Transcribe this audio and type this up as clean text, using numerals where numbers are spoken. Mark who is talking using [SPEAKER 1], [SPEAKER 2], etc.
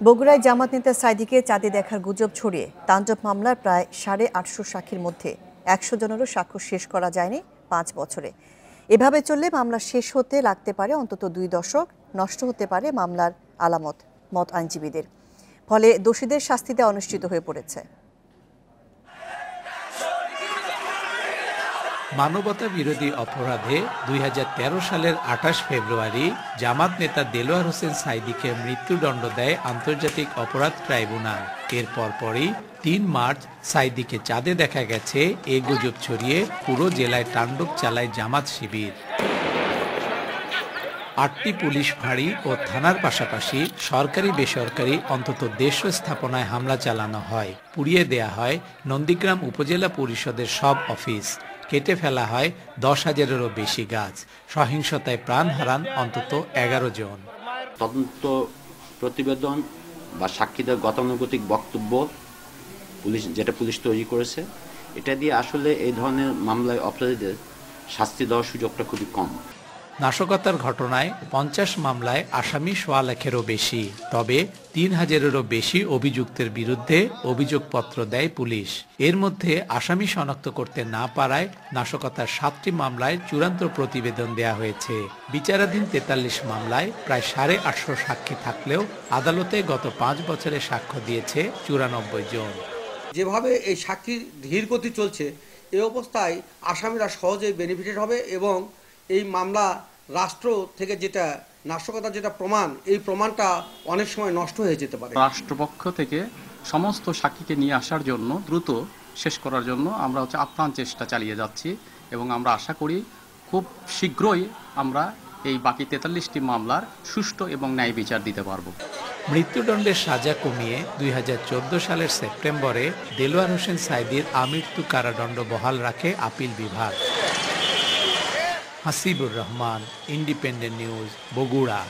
[SPEAKER 1] বগুড়ায় জামাত নেতা সাইদীকে চাঁদে দেখার গুজব ছড়িয়ে তাণ্ডব মামলার প্রায় 850 সাক্ষীর মধ্যে 100 জনেরও সাক্ষ্য শেষ করা যায়নি 5 বছরে। এভাবে চললে মামলা শেষ হতে লাগতে পারে অন্তত 2 দশক, নষ্ট হতে পারে মামলার আলামত, মত আইনজীবীদের। ফলে দোষীদের শাস্তিতে অনিশ্চিত হয়ে পড়েছে।
[SPEAKER 2] মানবতা বিরোধী অপরাধে 2013 সালের 28 ফেব্রুয়ারি জামাত নেতা দেলোয়ার হোসেন সাইদীকে মৃত্যুদণ্ড দেয় আন্তর্জাতিক অপরাধ ট্রাইব্যুনাল। এর পরপরই 3 মার্চ সাইদীকে চাঁদে দেখা গেছে এ গুজব ছড়িয়ে পুরো জেলায় তাণ্ডব চালায় জামাত শিবির। 8টি পুলিশ ফাঁড়ি ও থানার পাশাপাশি সরকারি বেসরকারি অন্তত 150 স্থাপনায় হামলা চালানো হয়। পুড়িয়ে দেয়া হয় নন্দীগ্রাম উপজেলা পরিষদের সব অফিস। কেটে ফেলা হয় 10,000-এরও বেশি গাছ। সহিংসতায় প্রাণ হারান অন্তত 11 জন।
[SPEAKER 3] তদন্ত প্রতিবেদন বা সাক্ষীদের গতানুগতিক বক্তব্য পুলিশ তৈরি করেছে, এটা দিয়ে আসলে এই ধরনের মামলায় অপরাধীদের শাস্তি দেওয়ার সুযোগটা খুবই কম।
[SPEAKER 2] নাশকতার ঘটনায় 50 মামলায় আসামি 1.25 লাখেরও বেশি। তবে 3,000-এরও বেশি অভিযুক্তের বিরুদ্ধে অভিযোগপত্র দেয় পুলিশ। এর মধ্যে আসামি শনাক্ত করতে না পারায় নাশকতার 7টি মামলায় চূড়ান্ত প্রতিবেদন দেয়া হয়েছে। বিচারাধীন 43 মামলায় প্রায় 850 সাক্ষী থাকলেও আদালতে গত 5 বছরে সাক্ষ্য দিয়েছে 94 জন।
[SPEAKER 4] যেভাবে এই সাক্ষীর ধীর গতি চলছে, এই অবস্থায় আসামিরা সহজেই বেনিফিটেড হবে এবং এই মামলা রাষ্ট্র থেকে যেটা নাশকতার যেটা প্রমাণ, এই প্রমাণটা অনেক সময় নষ্ট হয়ে যেতে পারে।
[SPEAKER 5] রাষ্ট্রপক্ষ থেকে সমস্ত সাক্ষীকে নিয়ে আসার জন্য, দ্রুত শেষ করার জন্য আমরা আপ্রাণ চেষ্টা চালিয়ে যাচ্ছি এবং আমরা আশা করি খুব শীঘ্রই আমরা এই বাকি 43টি মামলার সুষ্ঠু এবং ন্যায় বিচার দিতে পারব।
[SPEAKER 2] মৃত্যুদণ্ডের সাজা কমিয়ে 2014 সালের সেপ্টেম্বরে দেলোয়ার হোসেন সাইদীর আমৃত্যু কারাদণ্ড বহাল রাখে আপিল বিভাগ। Hasibur Rahman, independent news, Bogura.